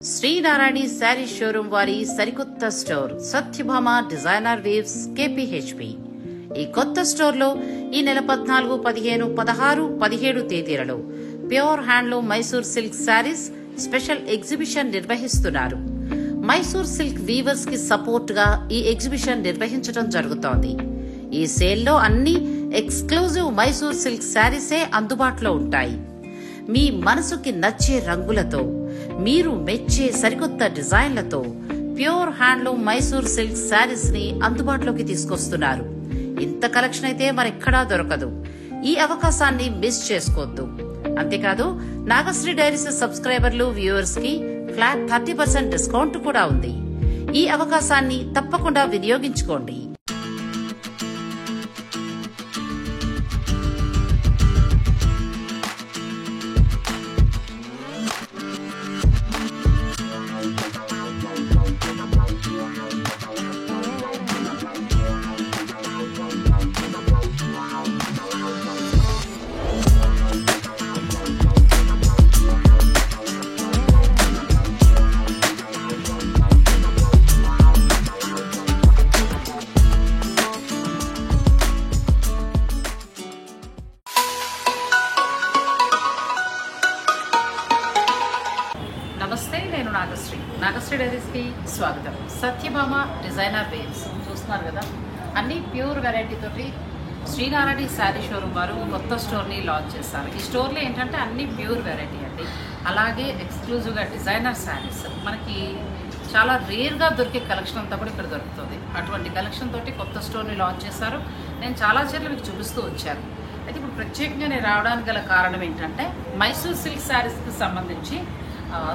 Sri Narayana sari showroom వారి సరికొత్త store Satyabhama designer waves KPHP. ఈ కొత్త స్టోర్లో ఈ నెల 14, 15, 16, 17 తేదీలలో pure handloom Mysore silk saris special exhibition నిర్వహిస్తున్నారు. మైసూర్ సిల్క్ వీవర్స్ కి సపోర్ట్ గా ఈ ఎగ్జిబిషన్ నిర్వహించడం జరుగుతోంది. ఈ సేల్లో అన్ని ఎక్స్క్లూజివ్ మైసూర్ సిల్క్ శారీసే అందుబాటులో ఉంటాయి. మీ మనసుకి నచ్చే రంగులతో, మీరు మెచ్చే సరికొత్త డిజైన్లతో pure handloom Mysore silk saris ని అందుబాటులోకి తీసుకొస్తున్నారు. ఇంత కలెక్షన్ అయితే మరెక్కడా దొరకదు. ఈ అవకాశాన్ని మిస్ చేసుకోవద్దు. అంతేకాదు, నాగశ్రీ డైరీస్ సబ్స్క్రైబర్లు, వ్యూవర్స్ కి ఫ్లాట్ 30% డిస్కౌంట్ కూడా ఉంది. ఈ అవకాశాన్ని తప్పకుండా వినియోగించుకోండి. నమస్తే, నేను నాగశ్రీ డైరీస్ కి స్వాగతం. సత్యభామ డిజైనర్ వేవ్స్ చూస్తున్నారు కదా, అన్ని ప్యూర్ వెరైటీ తోటి శ్రీనారాయణ శారీ షోరూం వారు కొత్త స్టోర్ని లాంచ్ చేస్తారు. ఈ స్టోర్లో ఏంటంటే అన్ని ప్యూర్ వెరైటీ అండి. అలాగే ఎక్స్క్లూజివ్గా డిజైనర్ శారీస్ మనకి చాలా రేర్గా దొరికే కలెక్షన్ అంతా కూడా ఇక్కడ దొరుకుతుంది. అటువంటి కలెక్షన్ తోటి కొత్త స్టోర్ని లాంచ్ చేశారు. నేను చాలా చీరలు మీకు చూపిస్తూ వచ్చాను. అయితే ఇప్పుడు ప్రత్యేకంగా నేను రావడానికి గల కారణం ఏంటంటే, మైసూర్ సిల్క్ శారీస్కి సంబంధించి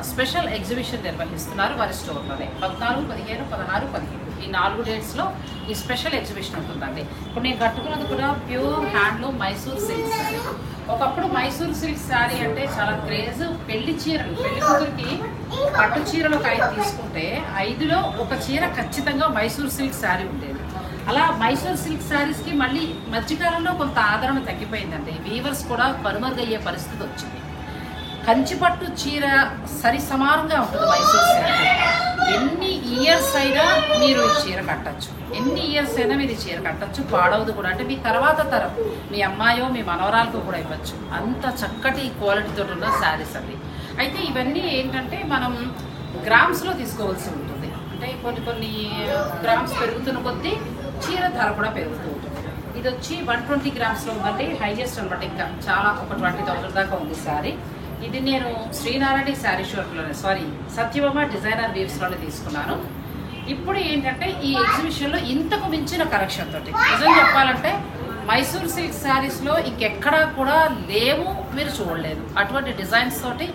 స్పెషల్ ఎగ్జిబిషన్ నిర్వహిస్తున్నారు వారి స్టోర్లోనే. 14, 15, 16, 17 ఈ 4 డేట్స్లో ఈ స్పెషల్ ఎగ్జిబిషన్ ఉంటుందండి. ఇప్పుడు నేను కట్టుకున్నది కూడా pure handloom Mysore silk sari. ఒకప్పుడు మైసూర్ సిల్క్ శారీ అంటే చాలా క్రేజ్. పెళ్లి చీరలు, పెళ్లి కూతురికి పట్టు చీరలు ఒక 5 తీసుకుంటే 5లో ఒక చీర ఖచ్చితంగా మైసూర్ సిల్క్ శారీ ఉండేది. అలా మైసూర్ సిల్క్ శారీస్కి మళ్ళీ మధ్యకాలంలో కొంత ఆదరణ తగ్గిపోయిందండి. వీవర్స్ కూడా కనుమరుగయ్యే పరిస్థితి వచ్చింది. కంచిపట్టు చీర సరి సమానంగా ఉంటుంది మైసూర్ సిల్క్. ఎన్ని ఇయర్స్ అయినా మీరు ఈ చీర కట్టచ్చు, ఎన్ని ఇయర్స్ అయినా మీరు ఈ చీర కట్టచ్చు, పాడవదు కూడా. అంటే మీ తర్వాత తరం, మీ అమ్మాయో మీ మనవరాలకు కూడా ఇవ్వచ్చు. అంత చక్కటి క్వాలిటీతో ఉన్న శారీస్ అవి. అయితే ఇవన్నీ ఏంటంటే మనం గ్రామ్స్లో తీసుకోవాల్సి ఉంటుంది. అంటే కొన్ని గ్రామ్స్ పెరుగుతున్న కొద్దీ చీర ధర కూడా పెరుగుతూ ఉంటుంది. ఇది వచ్చి 120 గ్రామ్స్లో ఉందండి, హైయెస్ట్ అనమాట. ఇంకా చాలా ఒక 20,000 దాకా ఉంది శారీ. ఇది నేను శ్రీనారాయణ శారీ షోర్లోనే, సత్యభామ డిజైనర్ వేవ్స్లోనే తీసుకున్నాను. ఇప్పుడు ఏంటంటే ఈ ఎగ్జిబిషన్లో ఇంతకు మించిన కలెక్షన్ తోటి, నిజం చెప్పాలంటే మైసూర్ సిల్క్ శారీస్లో ఇంకెక్కడా కూడా లేవు, మీరు చూడలేదు. అటువంటి డిజైన్స్ తోటి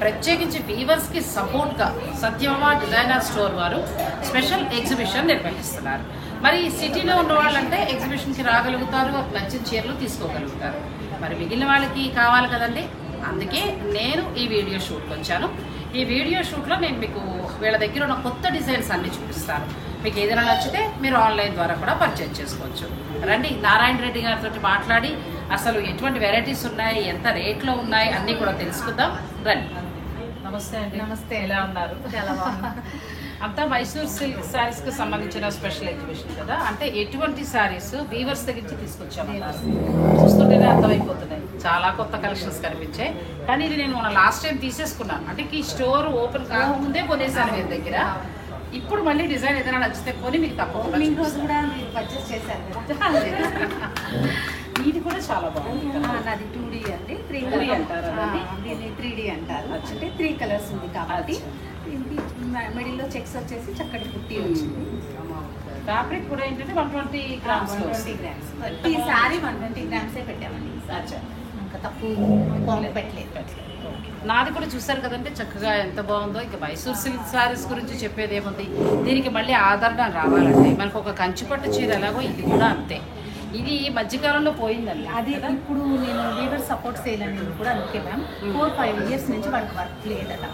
ప్రత్యేకించి వీవర్స్కి సపోర్ట్గా సత్యభామ డిజైనర్ స్టోర్ వారు స్పెషల్ ఎగ్జిబిషన్ నిర్వహిస్తున్నారు. మరి సిటీలో ఉన్న వాళ్ళంటే ఎగ్జిబిషన్కి రాగలుగుతారు, నచ్చిన చీరలు తీసుకోగలుగుతారు. మరి మిగిలిన వాళ్ళకి కావాలి కదండి. అందుకే నేను ఈ వీడియో షూట్కి వచ్చాను. ఈ వీడియో షూట్లో నేను మీకు వీళ్ళ దగ్గర ఉన్న కొత్త డిజైన్స్ అన్ని చూపిస్తాను. మీకు ఏదైనా నచ్చితే మీరు ఆన్లైన్ ద్వారా కూడా పర్చేజ్ చేసుకోవచ్చు. రండి, నారాయణ రెడ్డి గారితో మాట్లాడి అసలు ఎటువంటి వెరైటీస్ ఉన్నాయి, ఎంత రేట్లో ఉన్నాయి అన్నీ కూడా తెలుసుకుందాం. రండి. నమస్తే అండి. నమస్తే. ఎలా ఉన్నారు? చాలా బాగున్నా. అంతా మైసూర్ సిల్క్ శారీస్ కి సంబంధించిన స్పెషల్ ఎగ్జిబిషన్ కదా. అంటే ఎటువంటి శారీస్ వీవర్స్ దగ్గర నుంచి తీసుకొచ్చామన్నారు. చూస్తుంటేనే అర్థమైపోతున్నాయి, చాలా కొత్త కలెక్షన్స్ కనిపించాయి. కానీ ఇది నేను మన లాస్ట్ టైం తీసేసుకున్నాను. అంటే ఈ స్టోర్ ఓపెన్ కాకముందే కొనేసాను మీ దగ్గర. ఇప్పుడు మళ్ళీ డిజైన్ ఏదైనా నచ్చితే కొని మీకు తప్పకుండా రోజు కూడా మీరు పర్చేస్ చేశారు. ఇది కూడా చాలా బాగుంది. నాది 2D అండి, 3D అంటారు. దీన్ని 3D అంటారు. అంటే 3 కలర్స్ ఉంది కాబట్టి మిడిల్లో చెక్స్ వచ్చేసి చక్కటి కుట్టి వచ్చింది. ఫ్యాబ్రిక్ కూడా ఏంటంటే 120 గ్రామ్స్. 120 గ్రామ్స్. ఈ శారీ 120 గ్రామ్సే పెట్టామండి. ఇంకా తక్కువ పెట్టలేదు. నాది కూడా చూసారు కదంటే చక్కగా ఎంత బాగుందో. ఇంకా మైసూర్ సిల్క్ శారీస్ గురించి చెప్పేది ఏముంది, దీనికి మళ్ళీ ఆదరణ రావాలంటే మనకు ఒక కంచిపట్టు చీర ఎలాగో ఇది కూడా అంతే. ఇది ఈ మధ్యకాలంలో పోయిందండి అది ఇప్పుడు నేను వీవర్ సపోర్ట్ సేల్ అనేది కూడా అందుకే మ్యామ్ 4-5 ఇయర్స్ నుంచి వాళ్ళకి వర్క్ లేదట,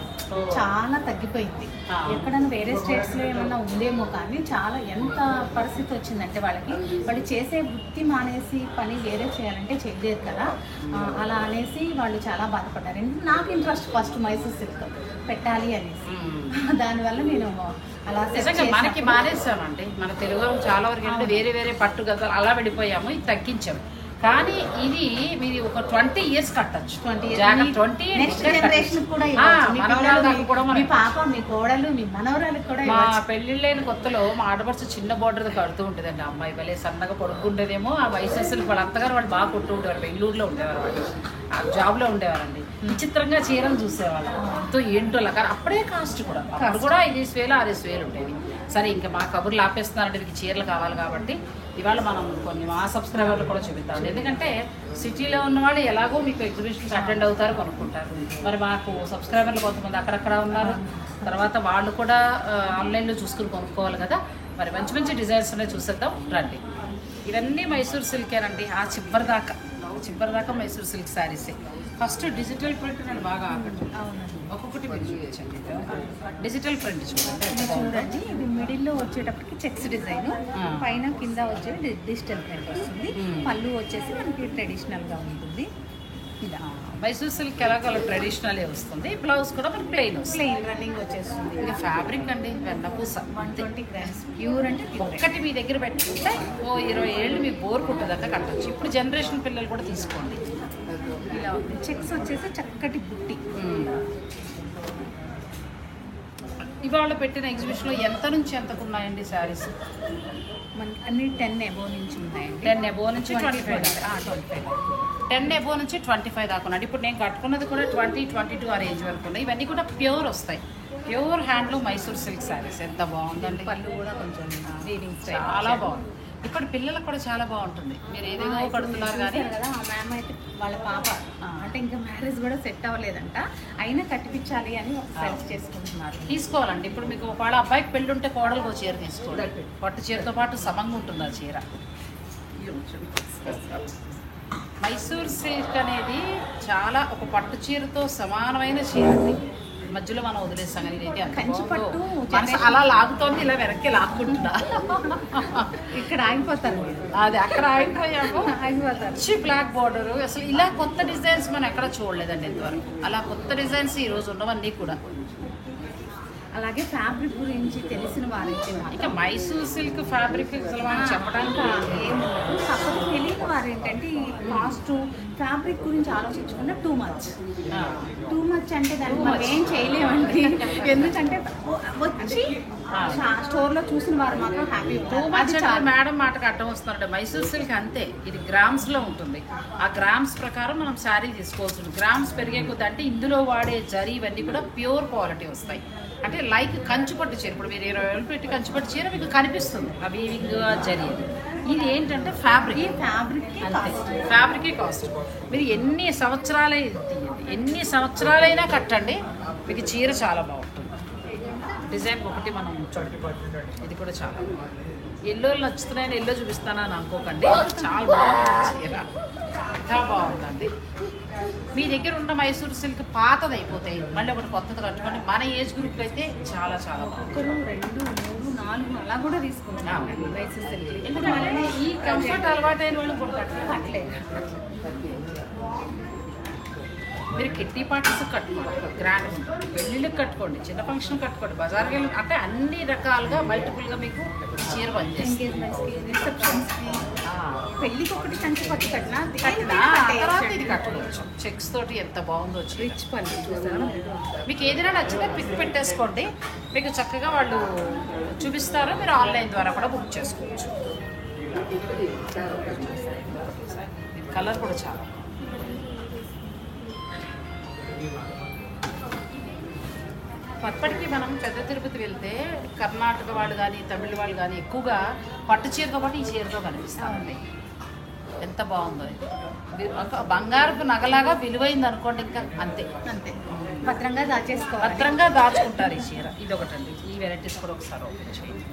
చాలా తగ్గిపోయింది. ఎక్కడైనా వేరే స్టేట్స్లో ఏమన్నా ఉందేమో కానీ చాలా ఎంత పరిస్థితి వచ్చిందంటే వాళ్ళకి వాళ్ళు చేసే వృత్తి మానేసి పని వేరే చేయాలంటే చేయలేదు కదా, అలా అనేసి వాళ్ళు చాలా బాధపడ్డారు. నాకు ఇంట్రెస్ట్ ఫస్ట్ మైసూర్ సిల్క్ పెట్టాలి అనేసి, దానివల్ల నేను అలా నిజంగా మనకి మానేసామండి. మన తెలుగు చాలా వరకు అంటే వేరే వేరే పట్టు గదాలు అలా వెళ్ళిపోయాము, ఇది తగ్గించాము. కానీ ఇది మీరు ఒక 20 years కట్టచ్చు. 20 నెక్స్ట్ జనరేషన్ కూడా మీ పాప, మీ కోడలు, మీ మనవరాలకు కూడా. మా పెళ్లిళ్ళైన కొత్తలో మా ఆడపడుచు చిన్న బోర్డర్ కడుతూ ఉంటుందండి. అమ్మాయి భలే సన్నగా పొడుగుండేదేమో. ఆ వయసు వాళ్ళ అత్తగారు వాళ్ళు బాగా కొట్టు ఉండేవారు, బెంగళూరులో ఉండేవారు, వాళ్ళు జాబ్లో ఉండేవారండి. విచిత్రంగా చీరలు చూసేవాళ్ళు, ఎంతో ఏంటో కానీ అప్పుడే కాస్ట్ కూడా అప్పుడు కూడా 5,000 6,000 ఉండేది. సరే ఇంకా మా కబుర్లు ఆపేస్తున్నారంటే మీకు చీరలు కావాలి కాబట్టి ఇవాళ మనం కొన్ని మా సబ్స్క్రైబర్లు కూడా చూపిస్తాం. ఎందుకంటే సిటీలో ఉన్న వాళ్ళు ఎలాగో మీకు ఎగ్జిబిషన్స్ అటెండ్ అవుతారు, కొనుక్కుంటారు. మరి మాకు సబ్స్క్రైబర్లు కొంతమంది అక్కడక్కడ ఉన్నారు, తర్వాత వాళ్ళు కూడా ఆన్లైన్లో చూసుకుని కొనుక్కోవాలి కదా. మరి మంచి మంచి డిజైన్స్ ఉన్నాయి, చూసేద్దాం రండి. ఇవన్నీ మైసూర్ సిల్కేనండి. ఆ చివరి దాకా మైసూర్ సిల్క్ శారీసే. ఫస్ట్ డిజిటల్ ప్రింట్ నేను బాగా ఆకట్టు, ఒక్కొక్కటి మీరు చూపించండి. డిజిటల్ ప్రింట్ చూడండి, ఇది మిడిల్లో వచ్చేటప్పటికి చెక్స్ డిజైన్, పైన కింద వచ్చేది డిజిటల్ ప్రింట్ వస్తుంది. పళ్ళు వచ్చేసి మనకి ట్రెడిషనల్గా ఉంటుంది. ఇలా మైసూర్ సిల్క్ ఎలాగో ట్రెడిషనల్ వస్తుంది. బ్లౌజ్ కూడా మనకి ప్లెయిన్ రన్నింగ్ వచ్చేస్తుంది. ఇంకా ఫ్యాబ్రిక్ అండి వెన్నపూస 120 grams ప్యూర్ అంటే ఒక్కటి మీ దగ్గర పెట్టుకుంటే ఓ 20 ఏళ్ళు మీకు బోర్ కుట్టదాకా కట్టచ్చు. ఇప్పుడు జనరేషన్ పిల్లలు కూడా తీసుకోండి. ఇలా ఉంది. చెక్స్ వచ్చేసి చక్కటి బుట్టి. ఇవాళ పెట్టిన ఎగ్జిబిషన్లో ఎంత నుంచి ఎంతకు ఉన్నాయండి శారీస్? మనకి అన్ని 10 above నుంచి ఉన్నాయండి. 10 above నుంచి 25 10 above నుంచి 25 దాకా ఉన్నాయండి. ఇప్పుడు నేను కట్టుకున్నది కూడా 20-22 ఆ రేంజ్ వరకు ఉన్నాయి. ఇవన్నీ కూడా ప్యూర్ వస్తాయి, pure handloom Mysore silk saris. ఎంత బాగుందండి. పళ్ళు కూడా కొంచెం చాలా బాగుంది. ఇప్పుడు పిల్లలకు కూడా చాలా బాగుంటుంది. మీరు ఏదేదో కడుతున్నారు కానీ కదా. ఆ మ్యామ్ అయితే వాళ్ళ పాప అంటే ఇంకా మ్యారేజ్ కూడా సెట్ అవ్వలేదంట, అయినా కట్టిపించాలి అని ఒక సెలెక్ట్ చేసుకుంటున్నారు. తీసుకోవాలండి. ఇప్పుడు మీకు వాళ్ళ అబ్బాయికి పెళ్ళి ఉంటే కోడలకు ఒక చీర తీసుకోవాలి, పట్టు చీరతో పాటు సమంగా ఉంటుంది ఆ చీర. మైసూర్ సిల్క్ అనేది చాలా ఒక పట్టు చీరతో సమానమైన చీర అండి. మధ్యలో మనం వదిలేస్తాం కానీ ఇది అలా లాగుతోంది, ఇలా వెనక్కి లాక్కుంటున్నా. ఇక్కడ ఆగిపోతారు, అది అక్కడ ఆగిపోయాము, ఆగిపోతారు. Black border. అసలు ఇలా కొత్త డిజైన్స్ మనం ఎక్కడ చూడలేదండి ఇంతవరకు. అలా కొత్త డిజైన్స్ ఈ రోజు ఉన్నవన్నీ కూడా. అలాగే ఫ్యాబ్రిక్ గురించి తెలిసిన వారైతే ఇంకా మైసూర్ సిల్క్ ఫ్యాబ్రిక్ అసలు మనం చెప్పడానికి ఏముండదు. కాకపోతే తెలియని వారు ఏంటంటే ఈ కాస్ట్ ఫ్యాబ్రిక్ గురించి ఆలోచించకుండా టూ మచ్ అంటే దాన్ని మనం ఏం చేయలేమండి. ఎందుకంటే వచ్చి స్టోర్లో చూసిన వారు మాత్రం హ్యాపీ. మేడం మాటకు అడ్డం వస్తున్నారంటే మైసూర్ సిల్క్ అంతే, ఇది గ్రామ్స్లో ఉంటుంది. ఆ గ్రామ్స్ ప్రకారం మనం శారీ తీసుకోవాల్సి ఉంటుంది. గ్రామ్స్ పెరిగే కొద్ది అంటే ఇందులో వాడే జరీ ఇవన్నీ కూడా ప్యూర్ క్వాలిటీ వస్తాయి. అంటే లైక్ కంచుపట్టు చీర, ఇప్పుడు మీరు 20 వేలు పెట్టి కంచుపట్టు చీర మీకు కనిపిస్తుంది ఆ వీవింగ్ జరీ. ఇది ఏంటంటే ఫ్యాబ్రికే కాస్ట్. మీరు ఎన్ని సంవత్సరాలైనా కట్టండి, మీకు చీర చాలా బాగుంటుంది. డిజైన్ ఒకటి మనం చూడండి, ఇది కూడా చాలా బాగుంది. ఎల్లోలు నచ్చుతున్నాయని ఎల్లో చూపిస్తానని అనుకోకండి, చాలా బాగుంది చీర, చాలా బాగుందండి. మీ దగ్గర ఉన్న మైసూర్ సిల్క్ పాతది అయిపోతాయి, మళ్ళీ ఒకటి కొత్తది కట్టుకోండి. మన ఏజ్ గ్రూప్ అయితే చాలా చాలా బాగుంది. 1, 2, 3, 4 అలా కూడా తీసుకుంటాం మైసూర్ సిల్క్. ఎందుకంటే ఈ కంఫర్ట్ అలవాటైన వాళ్ళు కూడా కట్టలేదు. మీరు కిట్టి పార్టీస్ కట్టుకోండి, గ్రాండ్ ఉంటుంది. పెళ్ళిళ్ళకి కట్టుకోండి, చిన్న ఫంక్షన్ కట్టుకోండి, బజార్కి వెళ్ళి అంటే అన్ని రకాలుగా మల్టిపుల్గా మీకు చీర పనిచేస్తుంది. రిసెప్షన్స్కి, పెళ్ళికి ఒకటి కంచి పట్టు కట్టినా తర్వాత ఇది కట్టుకోవచ్చు. చెక్స్ తోటి ఎంత బాగుందో రిచ్ పళ్ళు చూసాను. మీకు ఏదైనా నచ్చితే పిక్ పెట్టేసుకోండి, మీకు చక్కగా వాళ్ళు చూపిస్తారు. మీరు ఆన్లైన్ ద్వారా కూడా బుక్ చేసుకోవచ్చు. కలర్ కూడా చాలా అప్పటికి మనం పెద్ద తిరుపతి వెళ్తే కర్ణాటక వాళ్ళు కానీ తమిళ వాళ్ళు కానీ ఎక్కువగా పట్టు చీరతో పాటు ఈ చీరతో కనిపిస్తామండి. ఎంత బాగుందో ఇది. బంగారపు నగలాగా విలువైంది అనుకోండి, ఇంకా అంతే. భద్రంగా దాచేసుకోవాలి. భద్రంగా దాచుకుంటారు ఈ చీర. ఇది ఒకటండి. ఈ వెరైటీస్ కూడా ఒకసారి ఓపెన్ చేయండి.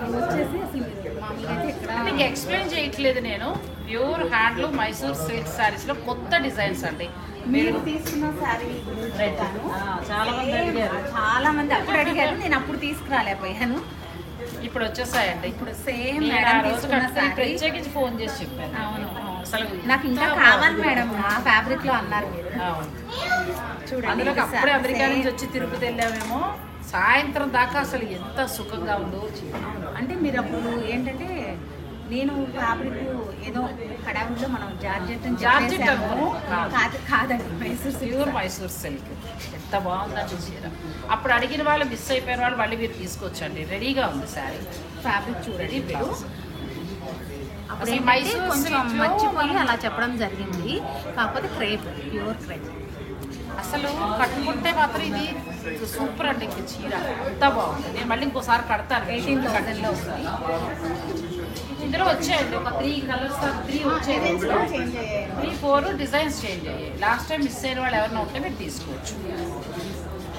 ఇవి వచ్చేసి అసలు మామూలుగా అయితే ఇక్కడ మీకు ఎక్స్ప్లెయిన్ చేయట్లేదు నేను. ప్యూర్ హ్యాండ్లూమ్ మైసూర్ సిల్క్ శారీస్లో కొత్త డిజైన్స్ అండి. మీరు తీసుకున్న శారీ చాలా మంది అడిగారు. చాలా మంది అప్పుడు అడిగారు, నేను అప్పుడు తీసుకురాలేకపోయాను. ఇప్పుడు వచ్చేసాయండి. ఇప్పుడు సేమ్ నేను ఆ మేడం రోజు తీసుకున్న శారీ. ప్రత్యేకించి ఫోన్ చేసి చెప్పాను. అవును. అసలు నాకు ఇంకా కావాలి మేడం ఆ ఫ్యాబ్రిక్ లో అన్నారు మీరు. అవును. చూడండి అందులోకి అప్పుడే అమెరికా సేమ్. నుంచి వచ్చి తిరుపతి వెళ్ళామేమో. సాయంత్రం దాకా అసలు ఎంత సుఖంగా ఉందో చీర. అంటే మీరు అప్పుడు ఏంటంటే నేను ఫ్యాబ్రిక్ ఏదో హడావుల్లో మనం జార్జెట్ అని జార్జెట్ చెప్పేసాము. అనుకున్నాం. కాదండి మైసూర్ ప్యూర్ మైసూర్ సిల్క్. ఎంత బాగుందండి చీర. అప్పుడు అడిగిన వాళ్ళు మిస్ అయిపోయిన వాళ్ళు మళ్ళీ మీరు తీసుకొచ్చండి. రెడీగా ఉంది శారీ. ఫ్యాబ్రిక్ చూడండి రెడీ మీరు. బ్లౌజ్. అప్పుడు అసలు ఏంటంటే మైసూర్ కొంచెం సిల్క్లో మర్చిపోయి అలా చెప్పడం జరిగింది. కాకపోతే క్రేప్, ప్యూర్ క్రేప్. అసలు కట్టుకుంటే మాత్రం ఇది సూపర్ అండి. ఇంక చీర ఎంత బాగుంది. నేను మళ్ళీ ఇంకోసారి కడతాను. 18,000 వస్తుంది. ఇందులో వచ్చాయండి ఒక 3 కలర్స్ 3 వచ్చాయి. డిజైన్స్ కూడా చేంజ్ అయ్యాయి. 3, 4 డిజైన్స్ చేంజ్ అయ్యాయి. లాస్ట్ టైం మిస్ అయిన వాళ్ళు ఎవరైనా ఉంటే మీరు తీసుకోవచ్చు.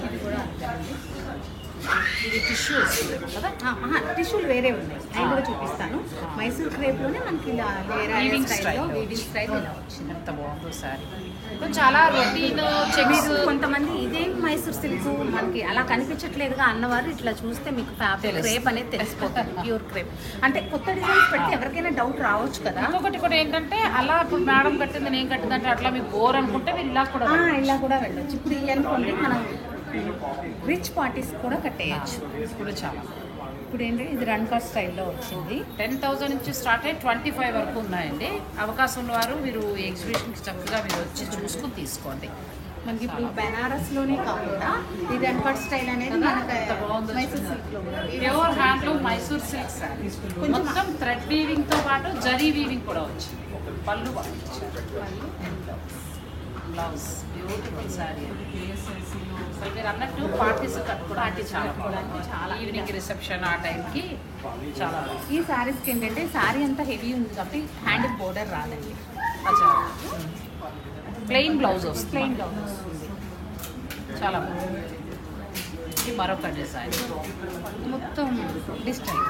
ఇది కూడా అంతేనండి. ఇది టిష్యూ వస్తుంది కదా. టిష్యూలు వేరే ఉన్నాయి, అవి కూడా చూపిస్తాను. మైసూర్ క్రేప్లోనే మనకి ఇలా Weaving స్టైల్లో style. వీవింగ్ స్టైల్ ఇలా వచ్చింది. ఎంత బాగుందో సారీ. చాలా రొటీన్ చెక్స్. మీరు కొంతమంది ఇదేం మైసూర్ సిల్క్ మనకి అలా కనిపించట్లేదుగా అన్నవారు ఇట్లా చూస్తే మీకు ఫ్యాబ్రిక్ తెలుసు. క్రేప్ అనేది తెలిసిపోతుంది. ప్యూర్ క్రేప్ అంటే కొత్త డిజైన్స్ పెడితే ఎవరికైనా డౌట్ రావచ్చు కదా. ఇంకొకటి కూడా ఏంటంటే అలా ఇప్పుడు మేడం కట్టింది నేను కట్టింది అంటే అట్లా మీకు బోర్ అనుకుంటే మీరు ఇలా కూడా ఇలా కూడా వెళ్ళొచ్చు. ఇప్పుడు ఈ అనుకోండి మనం రిచ్ పార్టీస్ కూడా కట్టేయచ్చు. ఇప్పుడు చాలా. ఇప్పుడు ఏంటంటే ఇది రన్ కట్ స్టైల్లో వచ్చింది. 10,000 నుంచి స్టార్ట్ అయ్యి 25 వరకు ఉన్నాయండి. అవకాశం ఉన్న వారు మీరు ఎగ్జిబిషన్కి చక్కగా మీరు వచ్చి చూసుకుని తీసుకోండి. మనకి ఇప్పుడు బెనారస్లోనే కాకుండా ఈ రన్ కట్ స్టైల్ అనేది మనకు మైసూర్ సిల్క్లో pure handloom Mysore silk sari. మొత్తం థ్రెడ్ వీవింగ్తో పాటు జరీ వీవింగ్ కూడా వచ్చింది. పళ్ళు బాగా బ్లౌజ్ బ్యూటిఫుల్ శారీ. అసలు మీరు అన్నట్టు పార్టీస్ కట్టుకోవడానికి చాలా బాగుంది. చాలా ఈవినింగ్ రిసెప్షన్ ఆ టైంకి చాలా బాగుంది. ఈ శారీస్కి ఏంటంటే శారీ అంతా హెవీ ఉంది కాబట్టి హ్యాండ్ బోర్డర్ రాదండి. ప్లెయిన్ బ్లౌజ్ వస్తుంది. ప్లెయిన్ బ్లౌజ్ వస్తుంది. చాలా బాగుంది. ఇది మరొక డిజైన్. మొత్తం డిజిటల్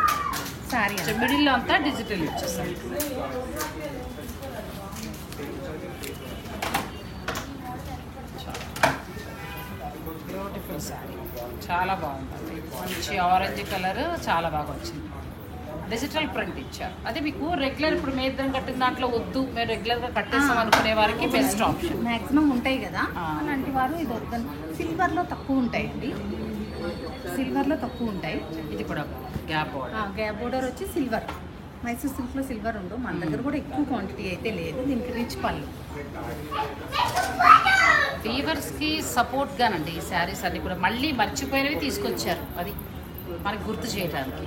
శారీ మిడిల్లో అంతా డిజిటల్ వచ్చేసాయి. బ్యూటిఫుల్ శారీ. చాలా బాగుంది. మంచి ఆరెంజ్ కలర్ చాలా బాగా వచ్చింది. డిజిటల్ ప్రింట్ ఇచ్చారు. అదే మీకు రెగ్యులర్ ఇప్పుడు మీ ఇద్దరం కట్టిన దాంట్లో వద్దు మేము రెగ్యులర్గా కట్టేస్తాం అనుకునే వారికి బెస్ట్ ఆప్షన్. మ్యాక్సిమం ఉంటాయి కదా అలాంటి వారు ఇది వద్దని. సిల్వర్లో తక్కువ ఉంటాయండి. సిల్వర్లో తక్కువ ఉంటాయి. ఇది కూడా గ్యాప్ బోర్డర్. గ్యాప్ బోర్డర్ వచ్చి సిల్వర్. మైసూర్ సిల్క్లో సిల్వర్ ఉండు. మన దగ్గర కూడా ఎక్కువ క్వాంటిటీ అయితే లేదు. దీనికి రిచ్ పళ్ళు. వీవర్స్కి సపోర్ట్గానండి ఈ శారీస్ అన్ని కూడా మళ్ళీ మర్చిపోయినవి తీసుకొచ్చారు. అది మనకి గుర్తు చేయడానికి.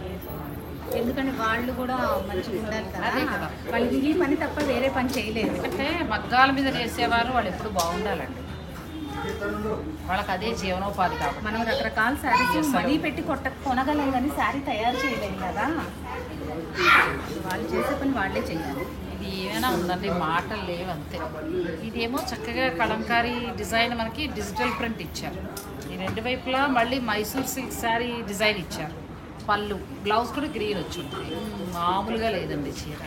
ఎందుకంటే వాళ్ళు కూడా మంచిగా ఉండాలి కదా. అదే కదా. వాళ్ళు ఈ పని తప్ప వేరే పని చేయలేదు. అంటే మగ్గాల మీద చేసేవారు వాళ్ళు ఎప్పుడు బాగుండాలండి. వాళ్ళకి అదే జీవనోపాధి కాబట్టి. మనం రకరకాల శారీస్ మనీ పెట్టి కొనగలం కానీ శారీ తయారు చేయలేము కదా. వాళ్ళు చేసే పని వాళ్ళే చేయాలి. ఇది ఏమైనా ఉందండి, మాటలు లేవు అంతే. ఇదేమో చక్కగా కలంకారీ డిజైన్ మనకి డిజిటల్ ప్రింట్ ఇచ్చారు. ఈ రెండు వైపులా మళ్ళీ మైసూర్ సిల్క్ శారీ డిజైన్ ఇచ్చారు. పళ్ళు బ్లౌజ్ కూడా గ్రీన్ వచ్చి ఉంటుంది. మామూలుగా లేదండి చీర.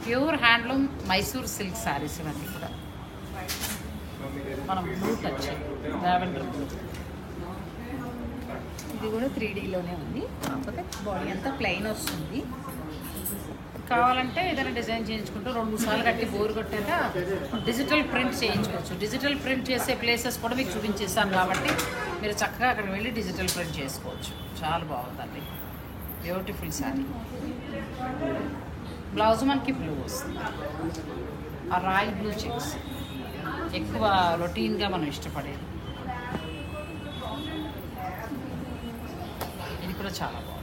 Pure handloom Mysore silk saris ఇవన్నీ కూడా. మనం బ్లూ టచ్ లావెండర్ బ్లూ. ఇది కూడా 3Dలోనే ఉంది. కాకపోతే బాడీ అంతా ప్లెయిన్ వస్తుంది. కావాలంటే ఏదైనా డిజైన్ చేయించుకుంటూ 2-3 సార్లు కట్టి బోర్ కొట్టాక డిజిటల్ ప్రింట్ చేయించుకోవచ్చు. డిజిటల్ ప్రింట్ చేసే ప్లేసెస్ కూడా మీకు చూపించేస్తాను కాబట్టి మీరు చక్కగా అక్కడ వెళ్ళి డిజిటల్ ప్రింట్ చేసుకోవచ్చు. చాలా బాగుందండి. బ్యూటిఫుల్ శారీ. బ్లౌజ్ మనకి బ్లూ వస్తుంది. ఆ రాయల్ బ్లూ చెక్స్ ఎక్కువ రొటీన్గా మనం ఇష్టపడేది. ఇది కూడా చాలా బాగుంది.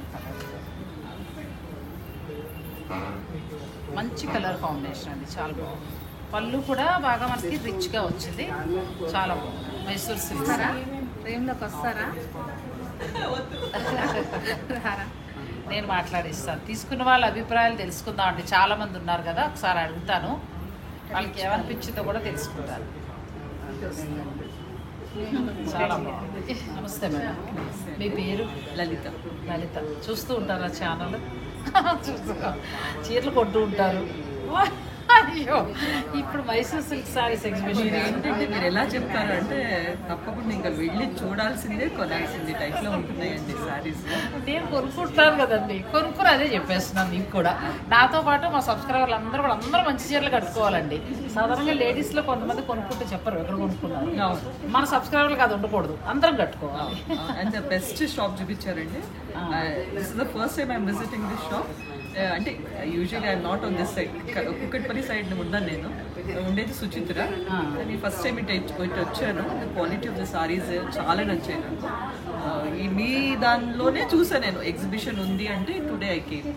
మంచి కలర్ కాంబినేషన్ అండి. చాలా బాగుంది. పళ్ళు కూడా బాగా మనకి రిచ్గా వచ్చింది. చాలా బాగుంది. మైసూర్ సిల్క్. ఫ్రేమ్లోకి వస్తారా? నేను మాట్లాడిస్తాను. తీసుకున్న వాళ్ళ అభిప్రాయాలు తెలుసుకుందాం అంటే చాలామంది ఉన్నారు కదా, ఒకసారి అడుగుతాను. వాళ్ళకి ఏమనిపించిందో కూడా తెలుసుకుంటాను. చాలా బాగుంది. నమస్తే మేడం, మీ పేరు? లలిత. లలిత. చూస్తూ ఉంటారా ఛానల్? చూస్తూ చీరలు కొంటూ ఉంటారు. అయ్యో, ఇప్పుడు మైసూర్ సిల్క్ సారీస్ ఎగ్జిబిషన్ ఏంటంటే మీరు ఎలా చెప్తారు అంటే తప్పకుండా ఇంకా వెళ్ళి చూడాల్సిందే కొనాల్సిందే టైప్లో ఉంటున్నాయండి సారీస్. నేను కొనుక్కుంటున్నాను కదండి, కొనుక్కుని అదే చెప్పేస్తున్నాను మీకు కూడా. నాతో పాటు మా సబ్స్క్రైబర్లు అందరూ కూడా అందరూ మంచి చీరలు కట్టుకోవాలండి. సాధారణంగా లేడీస్లో కొంతమంది కొనుక్కుంటే చెప్పరు ఎక్కడ కొనుక్కున్నారు. మన సబ్స్క్రైబర్లకు అది ఉండకూడదు, అందరం కట్టుకోవాలి. అండ్ ద బెస్ట్ షాప్ చూపించారండి. This is the first time I'm visiting this shop. అంటే usually I'm not on this side, Kukatpally side ఉన్నాను నేను, ఉండేది సుచిత్ర. కానీ ఫస్ట్ టైం ఇటు వచ్చాను. The quality of the saris చాలా నచ్చాయి నాకు. ఈ మీ దానిలోనే చూసాను నేను ఎగ్జిబిషన్ ఉంది అంటే టుడే ఐ కేమ్.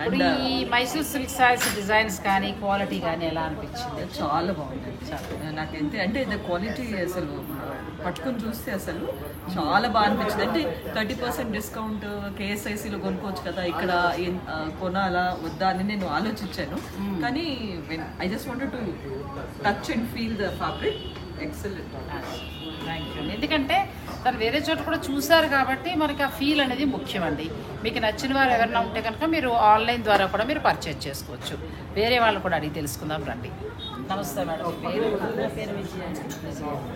అండ్ ఈ మైసూర్ సిల్క్ సారీస్ డిజైన్స్ కానీ క్వాలిటీ కానీ ఎలా అనిపించింది? చాలా బాగుంది. నాకైతే అంటే ద క్వాలిటీ అసలు పట్టుకొని చూస్తే అసలు చాలా బాగా అనిపించింది. అంటే 30% డిస్కౌంట్ కేఎస్ఐసిలో కొనుక్కోవచ్చు కదా, ఇక్కడ కొనాలా వద్దా అని నేను ఆలోచించాను. కానీ I just wanted to touch and feel the fabric. Excellent. Thank you. ఎందుకంటే తను వేరే చోట కూడా చూశారు కాబట్టి మనకి ఆ ఫీల్ అనేది ముఖ్యమండి. మీకు నచ్చిన వారు ఎవరైనా ఉంటే కనుక మీరు ఆన్లైన్ ద్వారా కూడా మీరు పర్చేజ్ చేసుకోవచ్చు. వేరే వాళ్ళు కూడా అడిగి తెలుసుకుందాం రండి. నమస్తే మేడం, పేరు? పేరు విజయ.